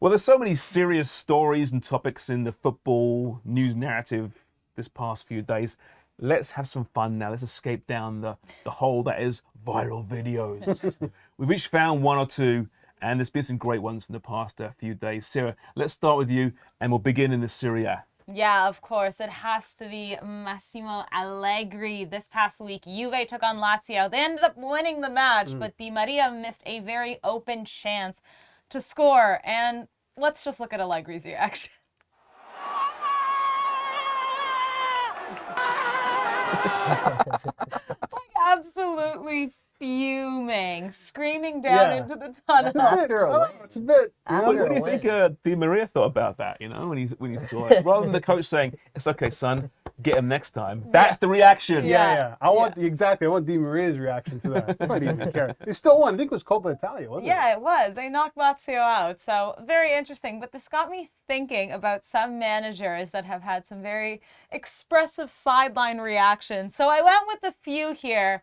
Well, there's so many serious stories and topics in the football news narrative this past few days. Let's have some fun now. Let's escape down the hole that is viral videos. We've each found one or two, and there's been some great ones from the past few days. Sarah, let's start with you, and we'll begin in the Serie A. Yeah, of course. It has to be Massimo Allegri. This past week, Juve took on Lazio. They ended up winning the match, but Di Maria missed a very open chance to score. And let's just look at Allegri's reaction. Absolutely fuming, screaming down into the tunnel. It's a bit. What do you think Di Maria thought about that? When he saw it, rather than the coach saying, "It's okay, son, get him next time." That's the reaction. Yeah. I want Di Maria's reaction to that. I didn't even care. They still won. I think it was Coppa Italia, wasn't it? Yeah, it was. They knocked Lazio out. So very interesting. But this got me thinking about some managers that have had some very expressive sideline reactions. So I went with a few here.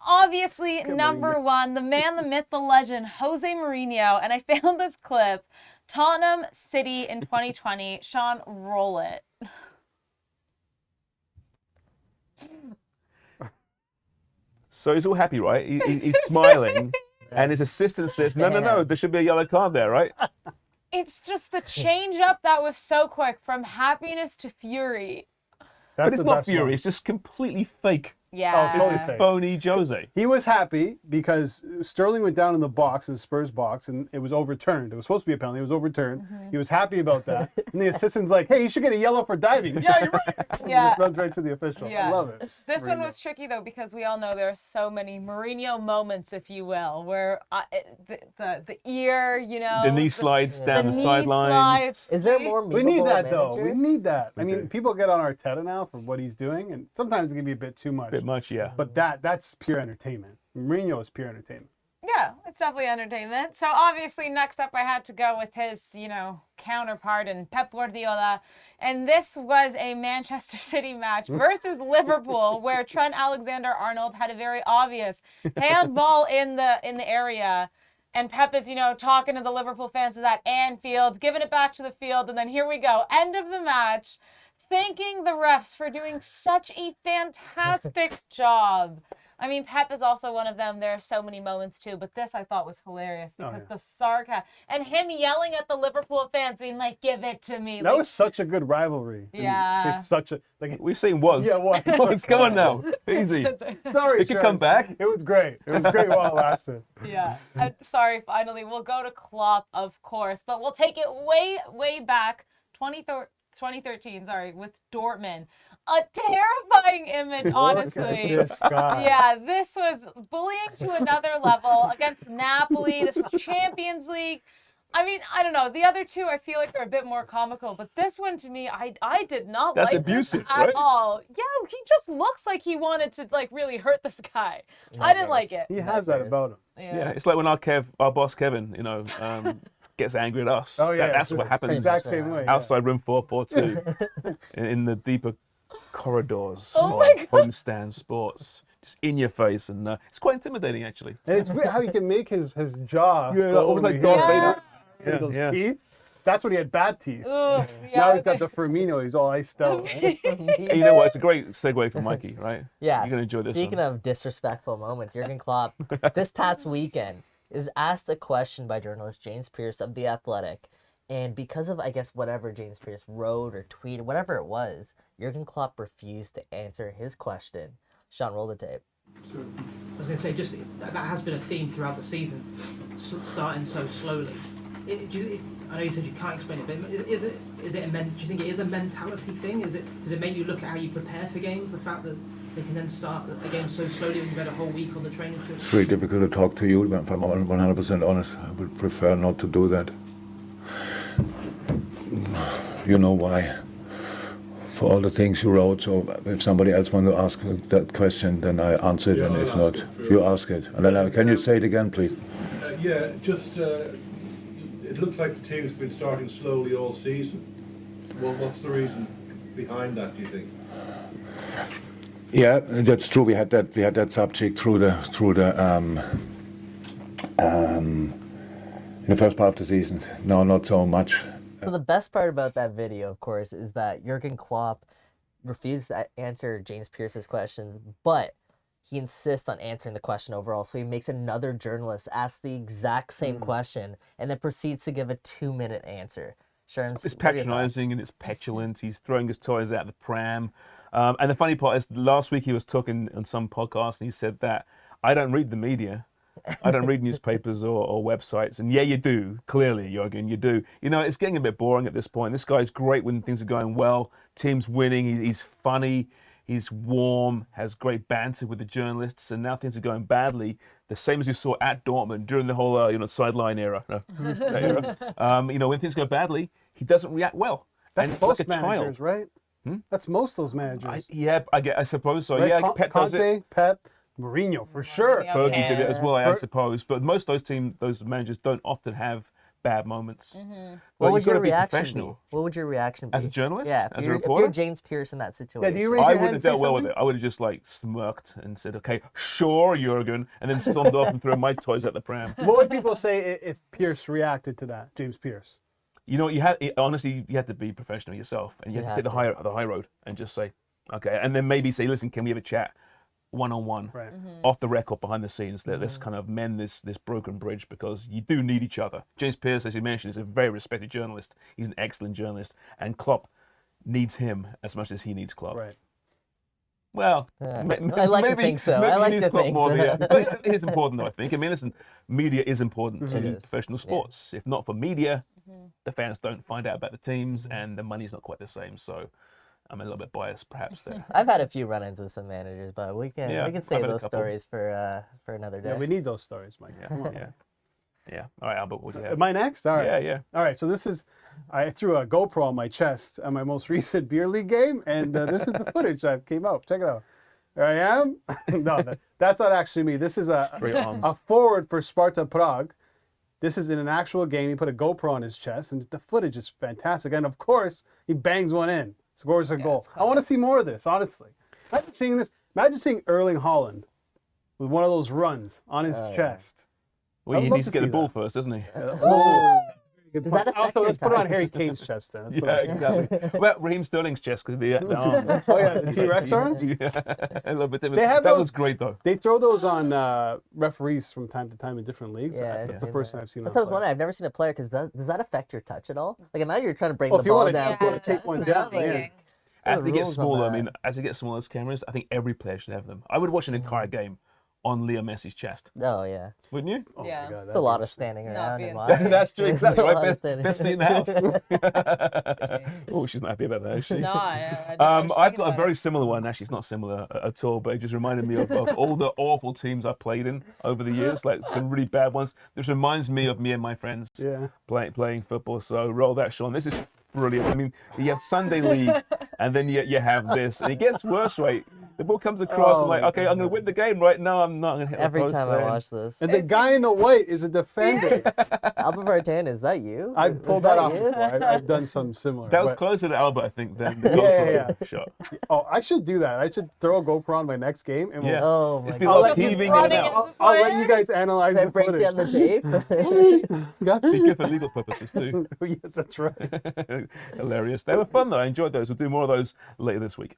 Obviously, number one, the man, the myth, the legend, Jose Mourinho. And I found this clip, Tottenham City in 2020. Sean, roll it. So he's all happy, right? He's smiling, and his assistant says, no, there should be a yellow card there, right? It's just the change up that was so quick from happiness to fury. But it's not fury, it's just completely fake. Yeah. Oh, totally fake. Phony Jose. He was happy because Sterling went down in the box, in the Spurs box, and it was overturned. It was supposed to be a penalty. It was overturned. He was happy about that. And the assistant's like, hey, you should get a yellow for diving. Yeah, you're right. Yeah. He runs right to the official. Yeah. I love it. This one was tricky, though, because we all know there are so many Mourinho moments, if you will, where the ear, The knee slides down the knee sidelines. slides. Is there more We need that, though. manager? We need that. I mean, people get on Arteta now for what he's doing, and sometimes it can be a bit too much. Bit much, yeah. But that's pure entertainment. Mourinho is pure entertainment. Yeah, it's definitely entertainment. So obviously next up I had to go with his, counterpart in Pep Guardiola. And this was a Manchester City match versus Liverpool where Trent Alexander-Arnold had a very obvious handball in the area. And Pep is, talking to the Liverpool fans at Anfield, giving it back to the field. And then here we go. End of the match. Thanking the refs for doing such a fantastic job. I mean, Pep is also one of them. There are so many moments too, but this I thought was hilarious because the sarcasm and him yelling at the Liverpool fans, being like, "Give it to me." That was such a good rivalry. Yeah. It's such a We've seen was. Yeah, was. Come on now. Easy. Sorry, It could come back. It was great. It was great while it lasted. Yeah. Sorry, finally, we'll go to Klopp, of course, but we'll take it way, way back, 2013, with Dortmund. A terrifying image, honestly. Look at this guy. Yeah, this was bullying to another level against Napoli. This was Champions League. I mean, I don't know. The other two, I feel like are a bit more comical, but this one to me, I did not That's like abusive, this at right? all. Yeah, he just looks like he wanted to really hurt this guy. I didn't like it. He has that about him. Yeah, it's like when our boss Kevin, gets angry at us. Oh, yeah. That's what happens. Exact same way. Outside room 442 in the deeper corridors Oh my of Homestand Sports. Just in your face, and it's quite intimidating, actually. And it's weird how he can make his jaw. Yeah, go almost over like Darth here. Vader. Yeah, those Yeah. teeth. That's when he had bad teeth. Ugh, yeah. Now he's got the Firmino. He's all iced out. Hey, you know what? It's a great segue for Mikey, right? Yeah. You're gonna enjoy this. Speaking of disrespectful moments, Jurgen Klopp, this past weekend, is asked a question by journalist James Pearce of The Athletic. And because of, I guess, whatever James Pearce wrote or tweeted, whatever it was, Jurgen Klopp refused to answer his question. Sean, roll the tape. I was going to say, just that has been a theme throughout the season, starting so slowly. I know you said you can't explain it, but do you think it is a mentality thing? Does it make you look at how you prepare for games? The fact that they can then start a game so slowly when you've had a whole week on the training field? It's very difficult to talk to you, if I'm 100% honest. I would prefer not to do that. You know why. For all the things you wrote, so if somebody else wants to ask that question, then I answer it, and if not, you ask it. And then can you say it again, please? It looks like the team's been starting slowly all season. Well, what's the reason behind that, do you think? Yeah, that's true. We had that subject through the the first part of the season. No, not so much. So the best part about that video, of course, is that Jurgen Klopp refused to answer James Pearce's questions, but he insists on answering the question overall. So he makes another journalist ask the exact same question and then proceeds to give a 2-minute answer. Sherms, It's what are your patronising and it's petulant. He's throwing his toys out the pram. And the funny part is, last week he was talking on some podcast and he said that I don't read the media. I don't read newspapers or websites. And yeah, you do. Clearly, Jurgen, you do. You know, it's getting a bit boring at this point. This guy's great when things are going well. Team's winning. He's funny. He's warm. Has great banter with the journalists. And now things are going badly. The same as you saw at Dortmund during the whole, sideline era. That era. When things go badly, he doesn't react well. That's And most like a managers, child. right? That's most of those managers. I suppose so. right? Yeah, Pep does it. Conte, Pep, Mourinho, for sure. Mourinho. Fergie did it as well, I For- suppose. But most of those managers don't often have bad moments. What Well, would you've got your to be reaction professional. be? What would your reaction be? As a journalist? Yeah, As a if you're reporter? James Pearce in that situation. Yeah, do you raise I your wouldn't hand have and say dealt well with something? it. I would have just smirked and said, "Okay, sure, Jurgen," and then stormed off and threw my toys at the pram. What would people say if Pierce reacted to that, James Pierce? You know, honestly, you have to be professional yourself, and you have to take the high road and just say, "Okay," and then maybe say, "Listen, can we have a chat?" One-on-one, Right. off the record, behind the scenes. Let's kind of mend this broken bridge because you do need each other. James Pearce, as you mentioned, is a very respected journalist. He's an excellent journalist, and Klopp needs him as much as he needs Klopp. Right. Well, I like to think so. I like he to needs Klopp think more, so. yeah. But it is important, though, I think. I mean, listen, media is important to is. professional sports. If not for media, the fans don't find out about the teams, and the money's not quite the same. So I'm a little bit biased, perhaps, there. I've had a few run-ins with some managers, but we can Yeah, save I've had a those couple. stories for another day. Yeah, we need those stories, Mike. Come on. Yeah. All right, Albert, what do you have? Am I next? All right. Yeah. All right, so I threw a GoPro on my chest at my most recent beer league game, and this is the footage that came out. Check it out. Here I am. No, that's not actually me. This is Straight arms. a forward for Sparta Prague. This is in an actual game. He put a GoPro on his chest, and the footage is fantastic. And of course, he bangs one in, scores a goal. it's I want to class. see more of this, honestly. Imagine seeing this. Imagine seeing Erling Haaland with one of those runs on his chest. Well, I'd he love needs to to get the see ball that. first, doesn't he? Oh, good Does point. that affect Also, your let's put it on time? Harry Kane's chest then. Let's put it Yeah, on- exactly. Well, Raheem Sterling's chest because the arm. Oh yeah, the T-Rex arms. Yeah, a little bit different. They have That those- was great, though. They throw those on referees from time to time in different leagues. Yeah, That's the I've first seen time I've seen That's that. what I was wondering. I've never seen a player because does that affect your touch at all? Like imagine you're trying to bring Oh, the if you ball wanna- down. if you wanna take one down, yeah. As the they get rules on smaller, I that? mean, as they get smaller, those cameras, I think every player should have them. I would watch an entire game on Leo Messi's chest, Oh yeah, wouldn't you? Oh Yeah. my God, it's a lot of standing around being and said. watching. That's true, It's a exactly. lot Right? of standing Best seat in around. the house. Oh, she's not happy about that, is she? No, I just I've got a very similar one. Actually, it's not similar at all, but it just reminded me of all the awful teams I've played in over the years, like some really bad ones. This reminds me of me and my friends Yeah. playing football. So roll that, Sean. This is brilliant. I mean, you have Sunday league, and then you have this, and it gets worse, right? The ball comes across, Oh I'm like, my okay, I'm going to win the game, right? No, I'm not going to hit the Every post time I there. watch this, And the guy in the white is a defender. Albert Vartan, is that you? I Was pulled that off you? before. I've done some similar. That was but- closer to Albert, I think, than the Yeah. GoPro shot. Oh, I should do that. I should throw a GoPro on my next game, and Yeah. Oh my It'd be god! like you heaving it running out. I'll let you guys analyze They the break footage. down the tape. Be good for legal purposes, too. Yes, that's right. Hilarious. They were fun, though. I enjoyed those. We'll do more of those later this week.